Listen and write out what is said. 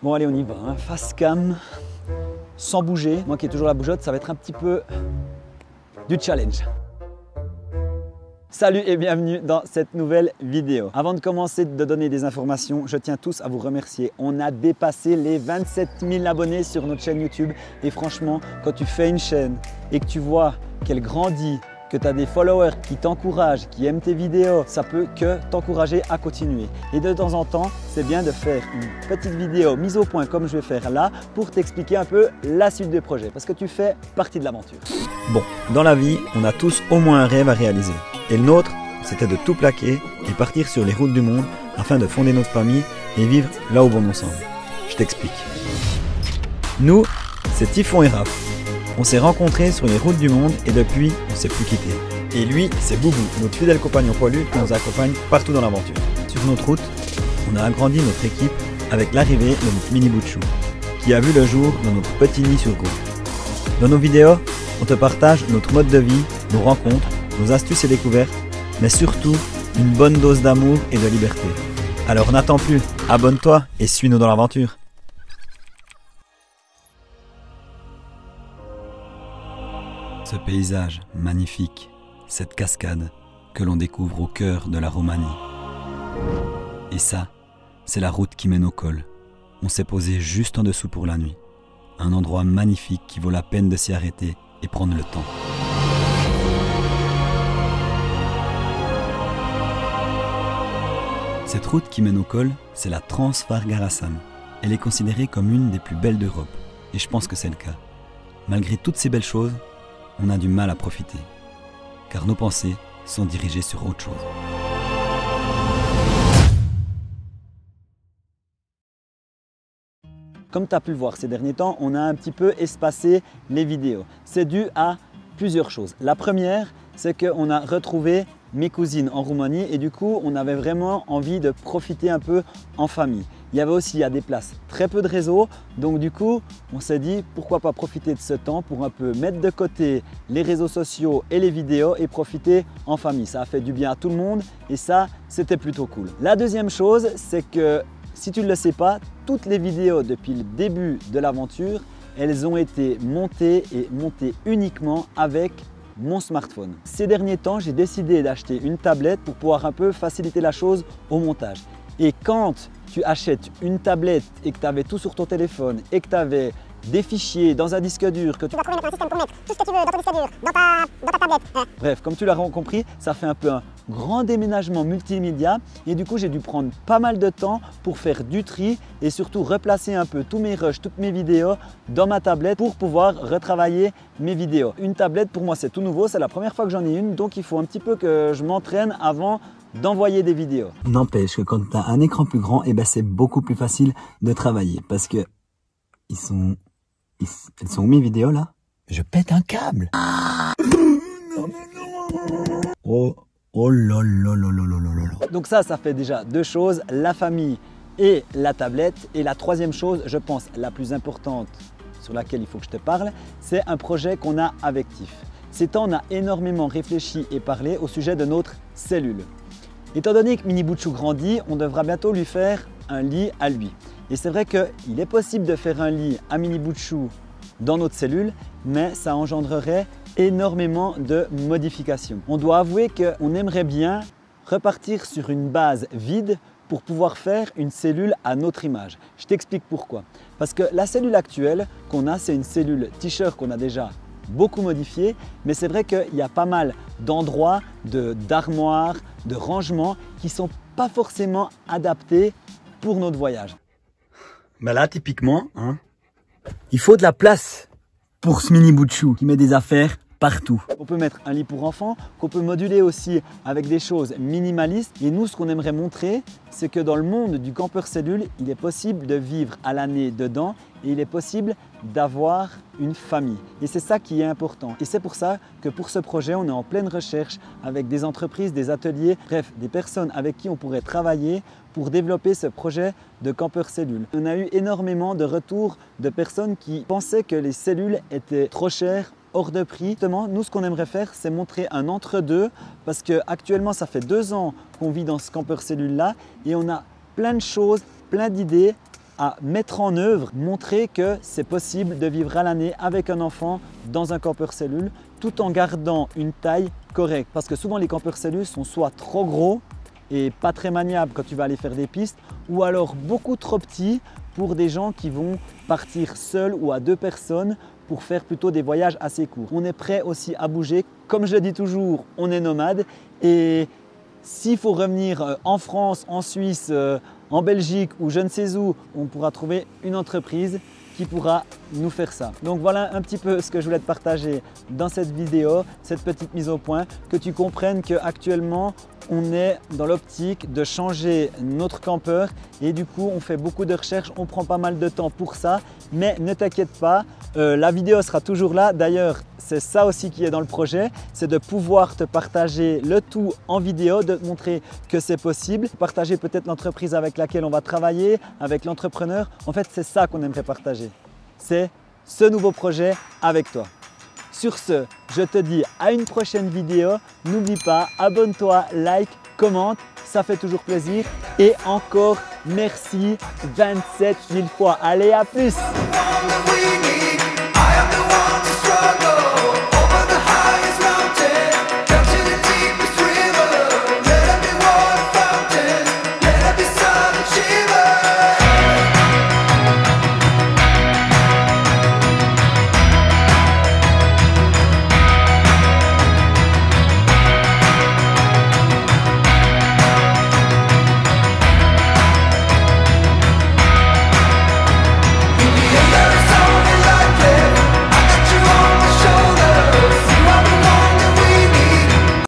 Bon allez, on y va, hein. Face cam, sans bouger. Moi qui ai toujours la bougeotte, ça va être un petit peu du challenge. Salut et bienvenue dans cette nouvelle vidéo. Avant de commencer de donner des informations, je tiens tous à vous remercier. On a dépassé les 27 000 abonnés sur notre chaîne YouTube. Et franchement, quand tu fais une chaîne et que tu vois qu'elle grandit, que tu as des followers qui t'encouragent, qui aiment tes vidéos, ça peut que t'encourager à continuer. Et de temps en temps, c'est bien de faire une petite vidéo mise au point comme je vais faire là pour t'expliquer un peu la suite du projet parce que tu fais partie de l'aventure. Bon, dans la vie, on a tous au moins un rêve à réaliser. Et le nôtre, c'était de tout plaquer et partir sur les routes du monde afin de fonder notre famille et vivre là où bon nous semble. Je t'explique. Nous, c'est Typhon et Raph. On s'est rencontrés sur les routes du monde et depuis, on ne s'est plus quittés. Et lui, c'est Boubou, notre fidèle compagnon poilu qui nous accompagne partout dans l'aventure. Sur notre route, on a agrandi notre équipe avec l'arrivée de notre mini bout de chou, qui a vu le jour dans notre petit nid sur roue. Dans nos vidéos, on te partage notre mode de vie, nos rencontres, nos astuces et découvertes, mais surtout une bonne dose d'amour et de liberté. Alors n'attends plus, abonne-toi et suis-nous dans l'aventure. Ce paysage magnifique, cette cascade que l'on découvre au cœur de la Roumanie. Et ça, c'est la route qui mène au col. On s'est posé juste en dessous pour la nuit. Un endroit magnifique qui vaut la peine de s'y arrêter et prendre le temps. Cette route qui mène au col, c'est la Transfargarasan. Elle est considérée comme une des plus belles d'Europe. Et je pense que c'est le cas. Malgré toutes ces belles choses, on a du mal à profiter. Car nos pensées sont dirigées sur autre chose. Comme tu as pu le voir ces derniers temps, on a un petit peu espacé les vidéos. C'est dû à plusieurs choses. La première, c'est qu'on a retrouvé mes cousines en Roumanie et du coup, on avait vraiment envie de profiter un peu en famille. Il y avait aussi à des places très peu de réseau, donc du coup, on s'est dit pourquoi pas profiter de ce temps pour un peu mettre de côté les réseaux sociaux et les vidéos et profiter en famille. Ça a fait du bien à tout le monde et ça, c'était plutôt cool. La deuxième chose, c'est que si tu ne le sais pas, toutes les vidéos depuis le début de l'aventure, elles ont été montées et montées uniquement avec mon smartphone. Ces derniers temps, j'ai décidé d'acheter une tablette pour pouvoir un peu faciliter la chose au montage. Et quand tu achètes une tablette et que tu avais tout sur ton téléphone et que tu avais des fichiers dans un disque dur, que tu vas trouver un système pour mettre tout ce que tu veux dans ton disque dur, dans ta tablette. Bref, comme tu l'as compris, ça fait un peu un grand déménagement multimédia et du coup j'ai dû prendre pas mal de temps pour faire du tri et surtout replacer un peu tous mes rushs, toutes mes vidéos dans ma tablette pour pouvoir retravailler mes vidéos. Une tablette pour moi c'est tout nouveau, c'est la première fois que j'en ai une donc il faut un petit peu que je m'entraîne avant d'envoyer des vidéos. N'empêche que quand tu as un écran plus grand, c'est beaucoup plus facile de travailler parce que elles sont où mes vidéos là? Je pète un câble. Oh là là là là là là. Donc ça fait déjà deux choses, la famille et la tablette. Et la troisième chose, je pense la plus importante sur laquelle il faut que je te parle, c'est un projet qu'on a avec Tiff. Ces temps, on a énormément réfléchi et parlé au sujet de notre cellule. Étant donné que Mini Bout de Chou grandit, on devra bientôt lui faire un lit à lui. Et c'est vrai qu'il est possible de faire un lit à Mini Bout de Chou dans notre cellule, mais ça engendrerait énormément de modifications. On doit avouer qu'on aimerait bien repartir sur une base vide pour pouvoir faire une cellule à notre image. Je t'explique pourquoi. Parce que la cellule actuelle qu'on a, c'est une cellule t-shirt qu'on a déjà beaucoup modifiée, mais c'est vrai qu'il y a pas mal d'endroits, d'armoires, de rangements qui ne sont pas forcément adaptés pour notre voyage. Ben là, typiquement, il faut de la place pour ce mini bout de chou qui met des affaires partout. On peut mettre un lit pour enfants, qu'on peut moduler aussi avec des choses minimalistes. Et nous, ce qu'on aimerait montrer, c'est que dans le monde du campeur cellule, il est possible de vivre à l'année dedans et il est possible d'avoir une famille. Et c'est ça qui est important. Et c'est pour ça que pour ce projet, on est en pleine recherche avec des entreprises, des ateliers, bref, des personnes avec qui on pourrait travailler pour développer ce projet de campeur cellule. On a eu énormément de retours de personnes qui pensaient que les cellules étaient trop chères, hors de prix. Justement, nous, ce qu'on aimerait faire, c'est montrer un entre-deux parce qu'actuellement, ça fait 2 ans qu'on vit dans ce campeur cellule-là et on a plein de choses, plein d'idées à mettre en œuvre, montrer que c'est possible de vivre à l'année avec un enfant dans un campeur cellule tout en gardant une taille correcte. Parce que souvent les campeurs cellules sont soit trop gros et pas très maniables quand tu vas aller faire des pistes, ou alors beaucoup trop petits pour des gens qui vont partir seuls ou à 2 personnes pour faire plutôt des voyages assez courts. On est prêt aussi à bouger. Comme je le dis toujours, on est nomade et s'il faut revenir en France, en Suisse, en Belgique ou je ne sais où, on pourra trouver une entreprise qui pourra nous faire ça. Donc voilà un petit peu ce que je voulais te partager dans cette vidéo, cette petite mise au point, que tu comprennes qu'actuellement on est dans l'optique de changer notre campeur et du coup on fait beaucoup de recherches, on prend pas mal de temps pour ça, mais ne t'inquiète pas, la vidéo sera toujours là. D'ailleurs c'est ça aussi qui est dans le projet, c'est de pouvoir te partager le tout en vidéo, de te montrer que c'est possible, partager peut-être l'entreprise avec laquelle on va travailler, avec l'entrepreneur. En fait c'est ça qu'on aimerait partager, c'est ce nouveau projet avec toi. Sur ce, je te dis à une prochaine vidéo. N'oublie pas, abonne-toi, like, commente, ça fait toujours plaisir. Et encore merci 27 000 fois. Allez, à plus!